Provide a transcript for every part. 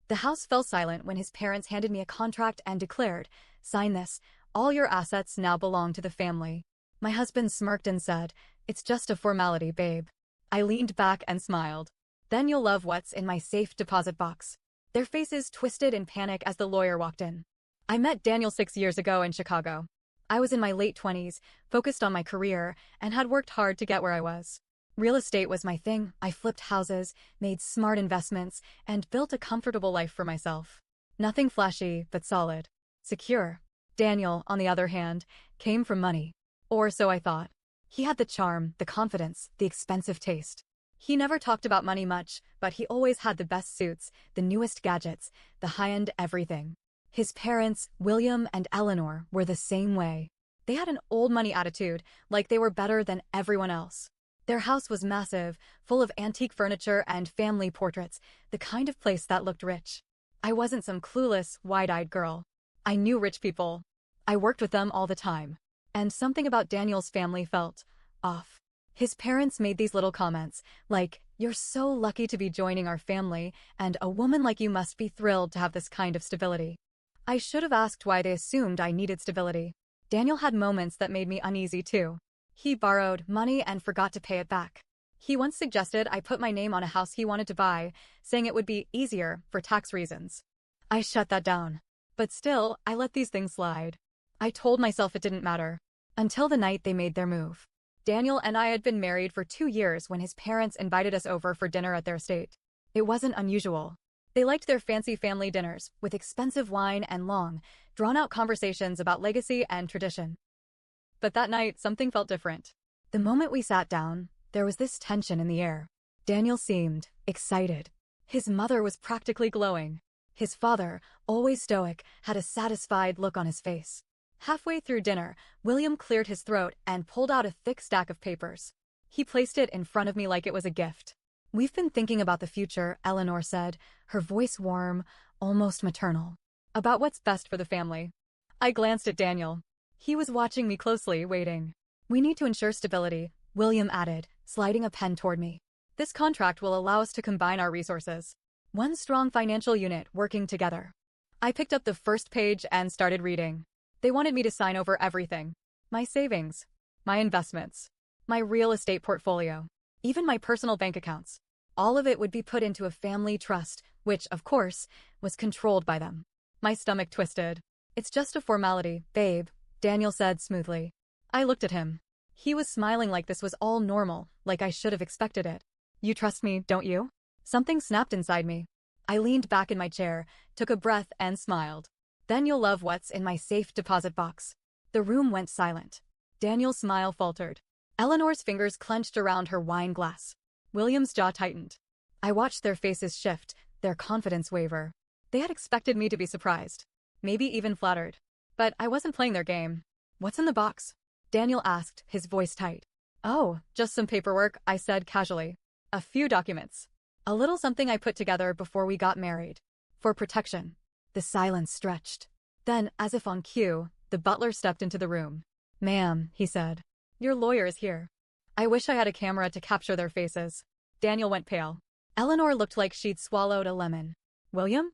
The house fell silent when his parents handed me a contract and declared, "Sign this. All your assets now belong to the family." My husband smirked and said, "It's just a formality, babe." I leaned back and smiled. "Then you'll love what's in my safe deposit box." Their faces twisted in panic as the lawyer walked in. I met Daniel 6 years ago in Chicago. I was in my late 20s, focused on my career, and had worked hard to get where I was. Real estate was my thing. I flipped houses, made smart investments, and built a comfortable life for myself. Nothing flashy, but solid. Secure. Daniel, on the other hand, came from money. Or so I thought. He had the charm, the confidence, the expensive taste. He never talked about money much, but he always had the best suits, the newest gadgets, the high-end everything. His parents, William and Eleanor, were the same way. They had an old money attitude, like they were better than everyone else. Their house was massive, full of antique furniture and family portraits, the kind of place that looked rich. I wasn't some clueless, wide-eyed girl. I knew rich people. I worked with them all the time. And something about Daniel's family felt off. His parents made these little comments, like, "You're so lucky to be joining our family, and a woman like you must be thrilled to have this kind of stability." I should have asked why they assumed I needed stability. Daniel had moments that made me uneasy too. He borrowed money and forgot to pay it back. He once suggested I put my name on a house he wanted to buy, saying it would be easier for tax reasons. I shut that down. But still, I let these things slide. I told myself it didn't matter. Until the night they made their move. Daniel and I had been married for 2 years when his parents invited us over for dinner at their estate. It wasn't unusual. They liked their fancy family dinners, with expensive wine and long, drawn-out conversations about legacy and tradition. But that night, something felt different. The moment we sat down, there was this tension in the air. Daniel seemed excited. His mother was practically glowing. His father, always stoic, had a satisfied look on his face. Halfway through dinner, William cleared his throat and pulled out a thick stack of papers. He placed it in front of me like it was a gift. "We've been thinking about the future," Eleanor said, her voice warm, almost maternal. "About what's best for the family." I glanced at Daniel. He was watching me closely, waiting. "We need to ensure stability," William added, sliding a pen toward me. "This contract will allow us to combine our resources. One strong financial unit working together." I picked up the first page and started reading. They wanted me to sign over everything. My savings, my investments, my real estate portfolio, even my personal bank accounts. All of it would be put into a family trust, which, of course, was controlled by them. My stomach twisted. "It's just a formality, babe," Daniel said smoothly. I looked at him. He was smiling like this was all normal, like I should have expected it. "You trust me, don't you?" Something snapped inside me. I leaned back in my chair, took a breath and smiled. "Then you'll love what's in my safe deposit box." The room went silent. Daniel's smile faltered. Eleanor's fingers clenched around her wine glass. William's jaw tightened. I watched their faces shift, their confidence waver. They had expected me to be surprised. Maybe even flattered. But I wasn't playing their game. "What's in the box?" Daniel asked, his voice tight. "Oh, just some paperwork," I said casually. "A few documents. A little something I put together before we got married. For protection." The silence stretched. Then, as if on cue, the butler stepped into the room. "Ma'am," he said. "Your lawyer is here." I wish I had a camera to capture their faces. Daniel went pale. Eleanor looked like she'd swallowed a lemon. "William?"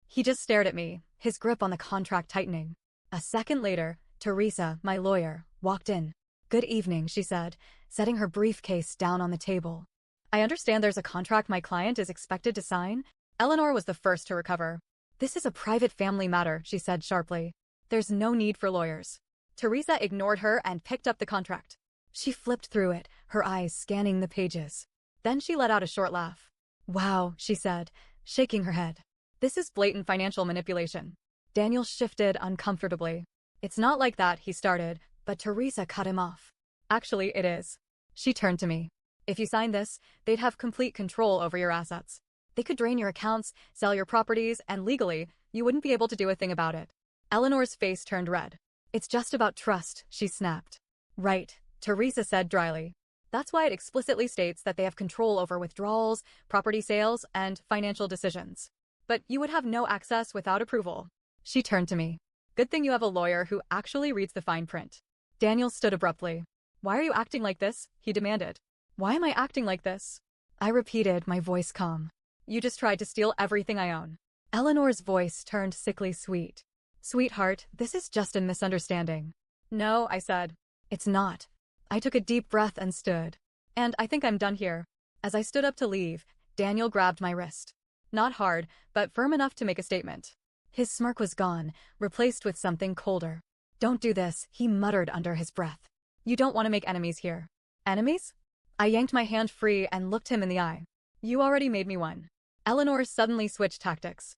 He just stared at me, his grip on the contract tightening. A second later, Teresa, my lawyer, walked in. "Good evening," she said, setting her briefcase down on the table. "I understand there's a contract my client is expected to sign." Eleanor was the first to recover. "This is a private family matter," she said sharply. "There's no need for lawyers." Teresa ignored her and picked up the contract. She flipped through it, her eyes scanning the pages. Then she let out a short laugh. "Wow," she said, shaking her head. "This is blatant financial manipulation." Daniel shifted uncomfortably. "It's not like that," he started, but Teresa cut him off. "Actually, it is." She turned to me. "If you sign this, they'd have complete control over your assets. They could drain your accounts, sell your properties, and legally, you wouldn't be able to do a thing about it." Eleanor's face turned red. "It's just about trust," she snapped. "Right," Teresa said dryly. "That's why it explicitly states that they have control over withdrawals, property sales, and financial decisions. But you would have no access without approval." She turned to me. "Good thing you have a lawyer who actually reads the fine print." Daniel stood abruptly. "Why are you acting like this?" he demanded. "Why am I acting like this?" I repeated, my voice calm. "You just tried to steal everything I own." Eleanor's voice turned sickly sweet. Sweetheart, this is just a misunderstanding. No, I said. It's not. I took a deep breath and stood. And I think I'm done here. As I stood up to leave, Daniel grabbed my wrist. Not hard, but firm enough to make a statement. His smirk was gone, replaced with something colder. Don't do this, he muttered under his breath. You don't want to make enemies here. Enemies? I yanked my hand free and looked him in the eye. You already made me one. Eleanor suddenly switched tactics.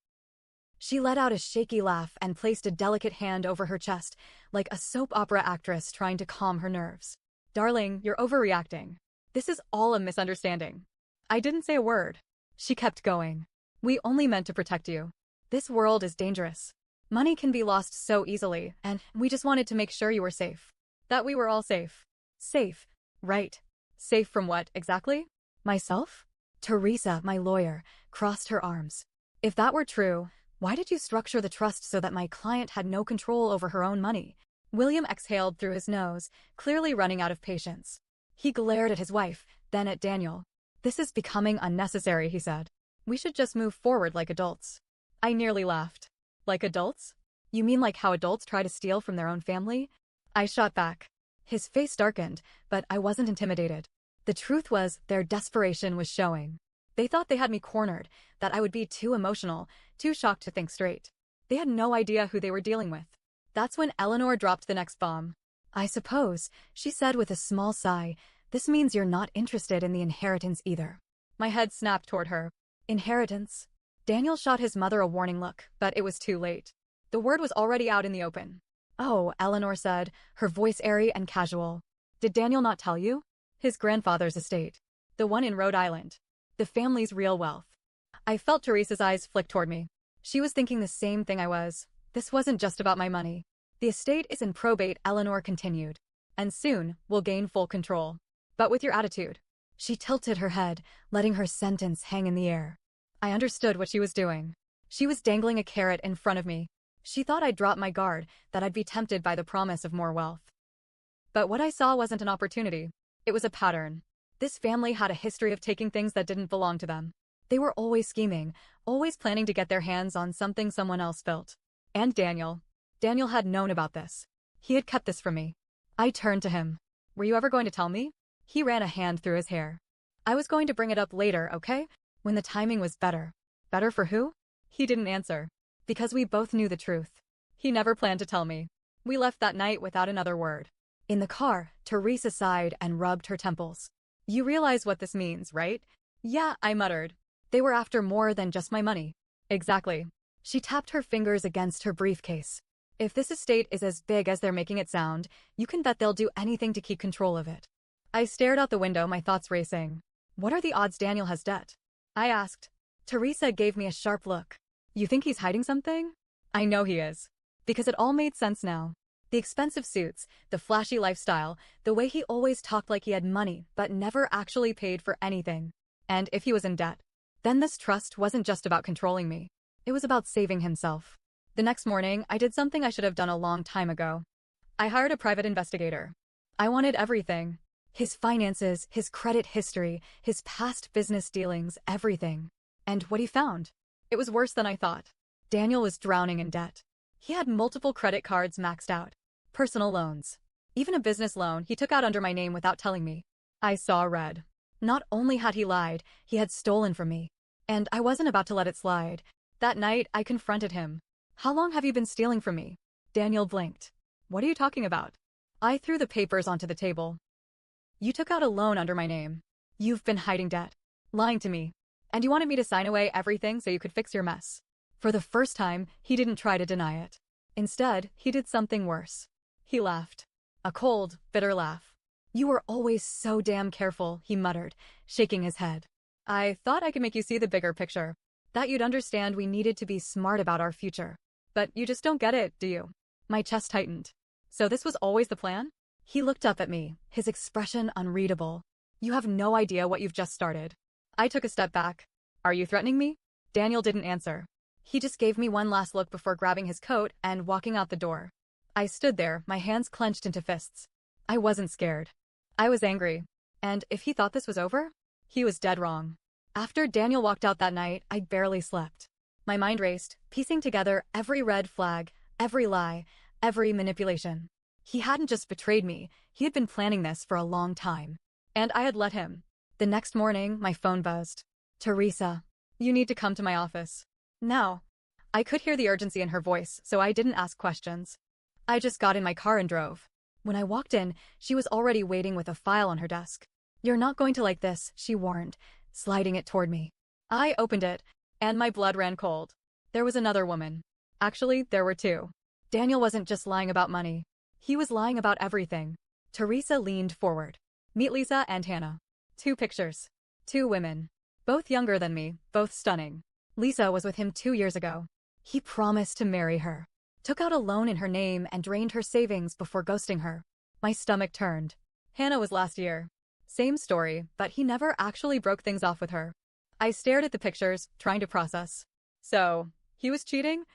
She let out a shaky laugh and placed a delicate hand over her chest, like a soap opera actress trying to calm her nerves. Darling, you're overreacting. This is all a misunderstanding. I didn't say a word. She kept going. We only meant to protect you. This world is dangerous. Money can be lost so easily, and we just wanted to make sure you were safe. That we were all safe. Safe. Right. Safe from what, exactly? Myself? Teresa, my lawyer, crossed her arms. If that were true, why did you structure the trust so that my client had no control over her own money? William exhaled through his nose, clearly running out of patience. He glared at his wife, then at Daniel. This is becoming unnecessary, he said. We should just move forward like adults. I nearly laughed. Like adults? You mean like how adults try to steal from their own family? I shot back. His face darkened, but I wasn't intimidated. The truth was, their desperation was showing. They thought they had me cornered, that I would be too emotional, too shocked to think straight. They had no idea who they were dealing with. That's when Eleanor dropped the next bomb. I suppose, she said with a small sigh, this means you're not interested in the inheritance either. My head snapped toward her. Inheritance? Daniel shot his mother a warning look, but it was too late. The word was already out in the open. Oh, Eleanor said, her voice airy and casual. Did Daniel not tell you? His grandfather's estate. The one in Rhode Island. The family's real wealth. I felt Teresa's eyes flick toward me. She was thinking the same thing I was. This wasn't just about my money. The estate is in probate, Eleanor continued. And soon, we'll gain full control. But with your attitude. She tilted her head, letting her sentence hang in the air. I understood what she was doing. She was dangling a carrot in front of me. She thought I'd drop my guard, that I'd be tempted by the promise of more wealth. But what I saw wasn't an opportunity. It was a pattern. This family had a history of taking things that didn't belong to them. They were always scheming, always planning to get their hands on something someone else built. And Daniel. Daniel had known about this. He had kept this from me. I turned to him. Were you ever going to tell me? He ran a hand through his hair. I was going to bring it up later, okay? When the timing was better. Better for who? He didn't answer. Because we both knew the truth. He never planned to tell me. We left that night without another word. In the car, Teresa sighed and rubbed her temples. You realize what this means, right? Yeah, I muttered. They were after more than just my money. Exactly. She tapped her fingers against her briefcase. If this estate is as big as they're making it sound, you can bet they'll do anything to keep control of it. I stared out the window, my thoughts racing. What are the odds Daniel has debt? I asked. Teresa gave me a sharp look. You think he's hiding something? I know he is. Because it all made sense now. The expensive suits, the flashy lifestyle, the way he always talked like he had money but never actually paid for anything. And if he was in debt, then this trust wasn't just about controlling me. It was about saving himself. The next morning, I did something I should have done a long time ago. I hired a private investigator. I wanted everything. His finances, his credit history, his past business dealings, everything. And what he found? It was worse than I thought. Daniel was drowning in debt. He had multiple credit cards maxed out. Personal loans. Even a business loan he took out under my name without telling me. I saw red. Not only had he lied, he had stolen from me. And I wasn't about to let it slide. That night, I confronted him. How long have you been stealing from me? Daniel blinked. What are you talking about? I threw the papers onto the table. You took out a loan under my name. You've been hiding debt. Lying to me. And you wanted me to sign away everything so you could fix your mess. For the first time, he didn't try to deny it. Instead, he did something worse. He laughed. A cold, bitter laugh. You were always so damn careful, he muttered, shaking his head. I thought I could make you see the bigger picture. That you'd understand we needed to be smart about our future. But you just don't get it, do you? My chest tightened. So this was always the plan? He looked up at me, his expression unreadable. You have no idea what you've just started. I took a step back. Are you threatening me? Daniel didn't answer. He just gave me one last look before grabbing his coat and walking out the door. I stood there, my hands clenched into fists. I wasn't scared. I was angry. And if he thought this was over, he was dead wrong. After Daniel walked out that night, I barely slept. My mind raced, piecing together every red flag, every lie, every manipulation. He hadn't just betrayed me, he had been planning this for a long time. And I had let him. The next morning, my phone buzzed. Teresa, you need to come to my office. Now. I could hear the urgency in her voice, so I didn't ask questions. I just got in my car and drove. When I walked in, she was already waiting with a file on her desk. You're not going to like this, she warned, sliding it toward me. I opened it, and my blood ran cold. There was another woman. Actually, there were two. Daniel wasn't just lying about money. He was lying about everything. Teresa leaned forward. Meet Lisa and Hannah. 2 pictures. 2 women. Both younger than me, both stunning. Lisa was with him 2 years ago. He promised to marry her. Took out a loan in her name and drained her savings before ghosting her. My stomach turned. Hannah was last year. Same story, but he never actually broke things off with her. I stared at the pictures, trying to process. So, he was cheating?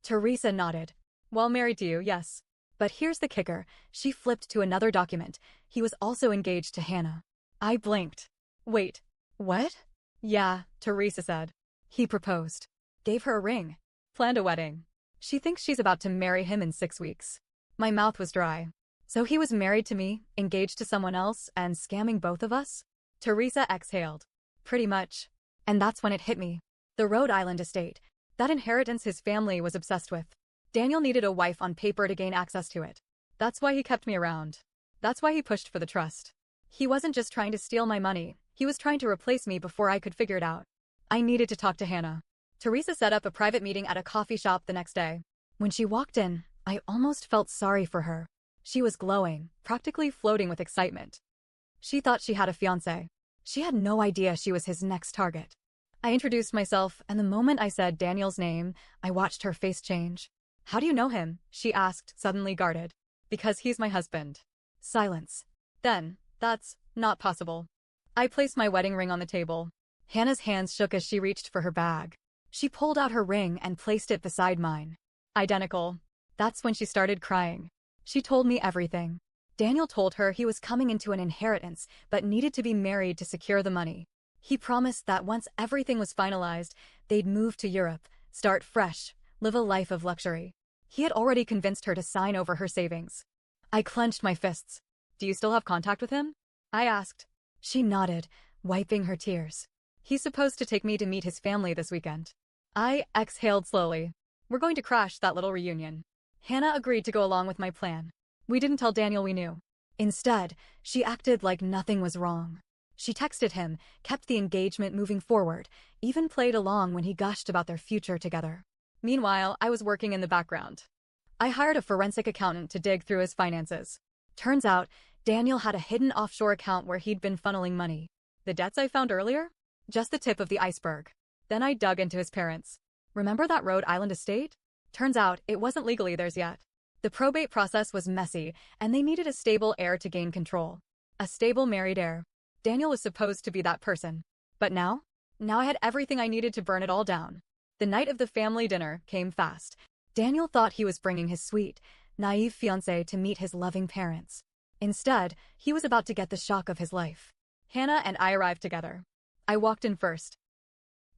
Teresa nodded. Well, married to you, yes. But here's the kicker. She flipped to another document. He was also engaged to Hannah. I blinked. Wait, what? Yeah, Teresa said. He proposed. Gave her a ring. Planned a wedding. She thinks she's about to marry him in 6 weeks. My mouth was dry. So he was married to me, engaged to someone else, and scamming both of us? Teresa exhaled. Pretty much. And that's when it hit me. The Rhode Island estate. That inheritance his family was obsessed with. Daniel needed a wife on paper to gain access to it. That's why he kept me around. That's why he pushed for the trust. He wasn't just trying to steal my money. He was trying to replace me before I could figure it out. I needed to talk to Hannah. Teresa set up a private meeting at a coffee shop the next day. When she walked in, I almost felt sorry for her. She was glowing, practically floating with excitement. She thought she had a fiancé. She had no idea she was his next target. I introduced myself, and the moment I said Daniel's name, I watched her face change. How do you know him? She asked, suddenly guarded. Because he's my husband. Silence. Then, that's not possible. I placed my wedding ring on the table. Hannah's hands shook as she reached for her bag. She pulled out her ring and placed it beside mine. Identical. That's when she started crying. She told me everything. Daniel told her he was coming into an inheritance, but needed to be married to secure the money. He promised that once everything was finalized, they'd move to Europe, start fresh, live a life of luxury. He had already convinced her to sign over her savings. I clenched my fists. Do you still have contact with him? I asked. She nodded, wiping her tears. He's supposed to take me to meet his family this weekend. I exhaled slowly. We're going to crash that little reunion. Hannah agreed to go along with my plan. We didn't tell Daniel we knew. Instead, she acted like nothing was wrong. She texted him, kept the engagement moving forward, even played along when he gushed about their future together. Meanwhile, I was working in the background. I hired a forensic accountant to dig through his finances. Turns out, Daniel had a hidden offshore account where he'd been funneling money. The debts I found earlier? Just the tip of the iceberg. Then I dug into his parents. Remember that Rhode Island estate? Turns out, it wasn't legally theirs yet. The probate process was messy, and they needed a stable heir to gain control. A stable married heir. Daniel was supposed to be that person. But now? Now I had everything I needed to burn it all down. The night of the family dinner came fast. Daniel thought he was bringing his sweet, naive fiancée to meet his loving parents. Instead, he was about to get the shock of his life. Hannah and I arrived together. I walked in first.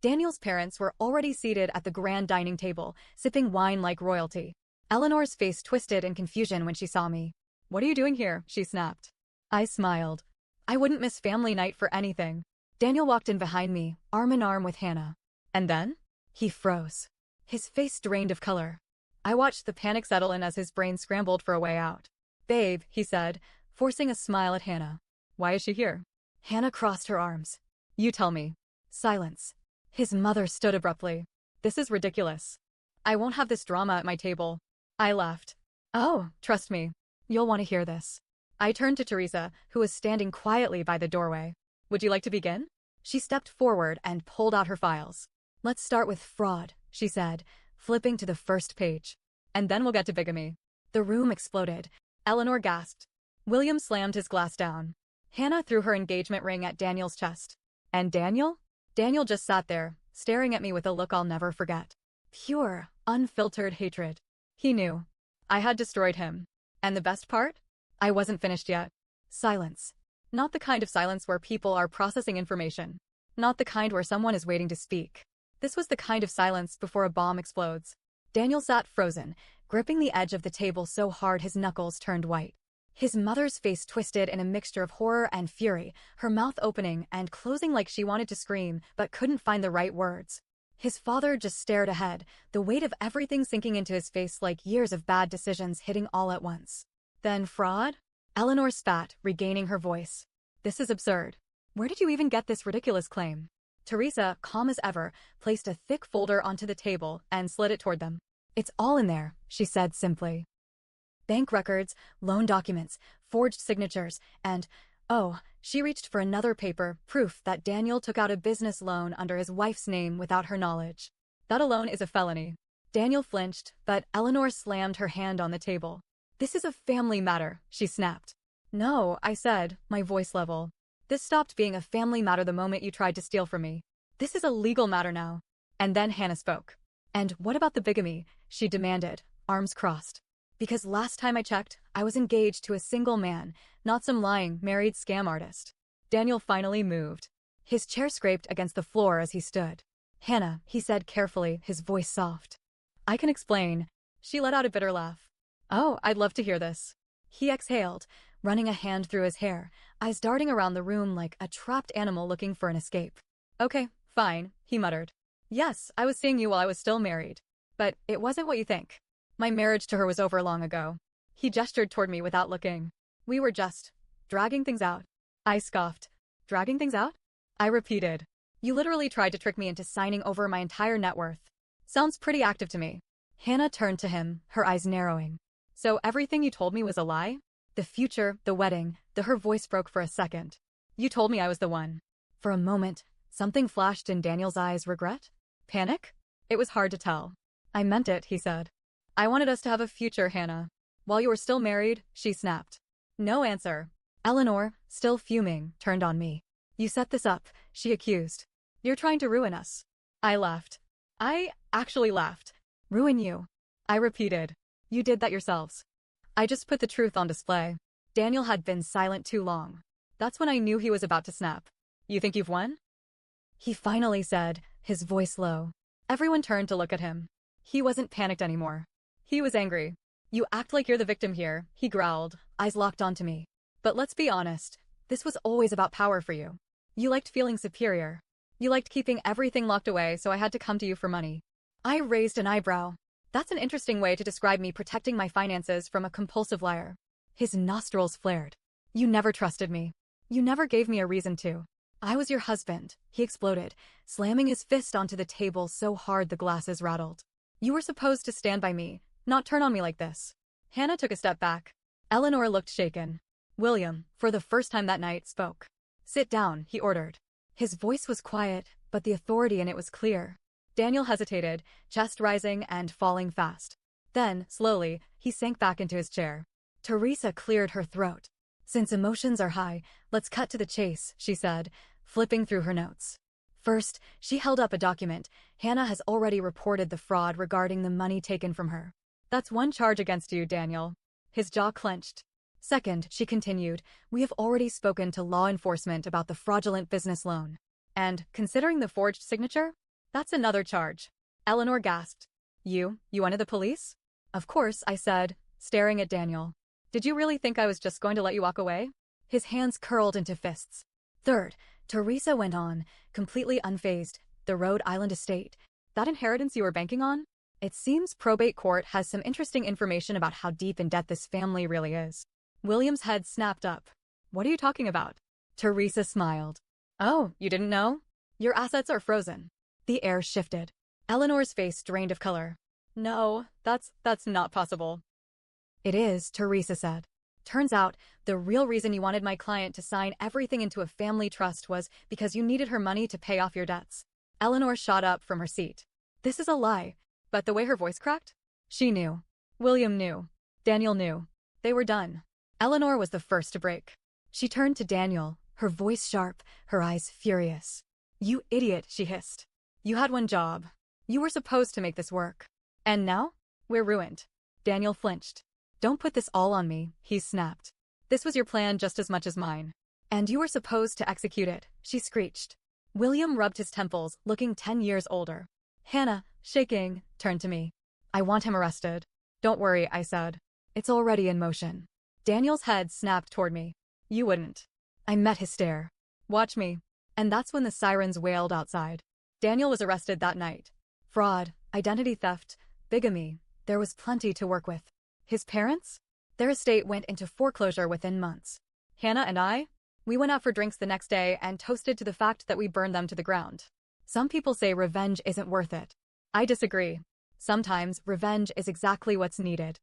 Daniel's parents were already seated at the grand dining table, sipping wine like royalty. Eleanor's face twisted in confusion when she saw me. What are you doing here? She snapped. I smiled. I wouldn't miss family night for anything. Daniel walked in behind me, arm in arm with Hannah. And then? He froze. His face drained of color. I watched the panic settle in as his brain scrambled for a way out. Babe, he said, forcing a smile at Hannah. Why is she here? Hannah crossed her arms. You tell me. Silence. His mother stood abruptly. This is ridiculous. I won't have this drama at my table. I laughed. Oh, trust me. You'll want to hear this. I turned to Teresa, who was standing quietly by the doorway. Would you like to begin? She stepped forward and pulled out her files. Let's start with fraud, she said, flipping to the first page. And then we'll get to bigamy. The room exploded. Eleanor gasped. William slammed his glass down. Hannah threw her engagement ring at Daniel's chest. And Daniel? Daniel just sat there, staring at me with a look I'll never forget. Pure, unfiltered hatred. He knew. I had destroyed him. And the best part? I wasn't finished yet. Silence. Not the kind of silence where people are processing information. Not the kind where someone is waiting to speak. This was the kind of silence before a bomb explodes. Daniel sat frozen, gripping the edge of the table so hard his knuckles turned white. His mother's face twisted in a mixture of horror and fury, her mouth opening and closing like she wanted to scream but couldn't find the right words. His father just stared ahead, the weight of everything sinking into his face like years of bad decisions hitting all at once. Then fraud? Eleanor spat, regaining her voice. This is absurd. Where did you even get this ridiculous claim? Teresa, calm as ever, placed a thick folder onto the table and slid it toward them. It's all in there, she said simply. Bank records, loan documents, forged signatures, and, oh, she reached for another paper, proof that Daniel took out a business loan under his wife's name without her knowledge. That alone is a felony. Daniel flinched, but Eleanor slammed her hand on the table. This is a family matter, she snapped. No, I said, my voice level. This stopped being a family matter the moment you tried to steal from me. This is a legal matter now. And then Hannah spoke. And what about the bigamy? She demanded, arms crossed. Because last time I checked, I was engaged to a single man, not some lying, married scam artist. Daniel finally moved. His chair scraped against the floor as he stood. Hannah, he said carefully, his voice soft. I can explain. She let out a bitter laugh. Oh, I'd love to hear this. He exhaled, running a hand through his hair, eyes darting around the room like a trapped animal looking for an escape. Okay, fine, he muttered. Yes, I was seeing you while I was still married. But it wasn't what you think. My marriage to her was over long ago. He gestured toward me without looking. We were just dragging things out. I scoffed. Dragging things out? I repeated. You literally tried to trick me into signing over my entire net worth. Sounds pretty active to me. Hannah turned to him, her eyes narrowing. So everything you told me was a lie? The future, the wedding, her voice broke for a second. You told me I was the one. For a moment, something flashed in Daniel's eyes. Regret? Panic? It was hard to tell. I meant it, he said. I wanted us to have a future, Hannah. While you were still married, she snapped. No answer. Eleanor, still fuming, turned on me. You set this up, she accused. You're trying to ruin us. I laughed. I actually laughed. Ruin you. I repeated. You did that yourselves. I just put the truth on display. Daniel had been silent too long. That's when I knew he was about to snap. You think you've won? He finally said, his voice low. Everyone turned to look at him. He wasn't panicked anymore. He was angry. You act like you're the victim here, he growled, eyes locked onto me. But let's be honest, this was always about power for you. You liked feeling superior. You liked keeping everything locked away, so I had to come to you for money. I raised an eyebrow. That's an interesting way to describe me protecting my finances from a compulsive liar. His nostrils flared. You never trusted me. You never gave me a reason to. I was your husband, he exploded, slamming his fist onto the table so hard the glasses rattled. You were supposed to stand by me, not turn on me like this. Hannah took a step back. Eleanor looked shaken. William, for the first time that night, spoke. Sit down, he ordered. His voice was quiet, but the authority in it was clear. Daniel hesitated, chest rising and falling fast. Then, slowly, he sank back into his chair. Teresa cleared her throat. Since emotions are high, let's cut to the chase, she said, flipping through her notes. First, she held up a document. Hannah has already reported the fraud regarding the money taken from her. That's one charge against you, Daniel. His jaw clenched. Second, she continued, we have already spoken to law enforcement about the fraudulent business loan. And, considering the forged signature, that's another charge. Eleanor gasped. You wanted the police? Of course, I said, staring at Daniel. Did you really think I was just going to let you walk away? His hands curled into fists. Third, Teresa went on, completely unfazed. The Rhode Island estate. That inheritance you were banking on? It seems probate court has some interesting information about how deep in debt this family really is. William's head snapped up. What are you talking about? Teresa smiled. Oh, you didn't know? Your assets are frozen. The air shifted. Eleanor's face drained of color. No, that's not possible. It is, Teresa said. Turns out, the real reason you wanted my client to sign everything into a family trust was because you needed her money to pay off your debts. Eleanor shot up from her seat. This is a lie. But the way her voice cracked? She knew. William knew. Daniel knew. They were done. Eleanor was the first to break. She turned to Daniel, her voice sharp, her eyes furious. You idiot, she hissed. You had one job. You were supposed to make this work. And now? We're ruined. Daniel flinched. Don't put this all on me, he snapped. This was your plan just as much as mine. And you were supposed to execute it, she screeched. William rubbed his temples, looking 10 years older. Hannah, shaking, turned to me. I want him arrested. Don't worry, I said. It's already in motion. Daniel's head snapped toward me. You wouldn't. I met his stare. Watch me. And that's when the sirens wailed outside. Daniel was arrested that night. Fraud, identity theft, bigamy. There was plenty to work with. His parents? Their estate went into foreclosure within months. Hannah and I? We went out for drinks the next day and toasted to the fact that we burned them to the ground. Some people say revenge isn't worth it. I disagree. Sometimes revenge is exactly what's needed.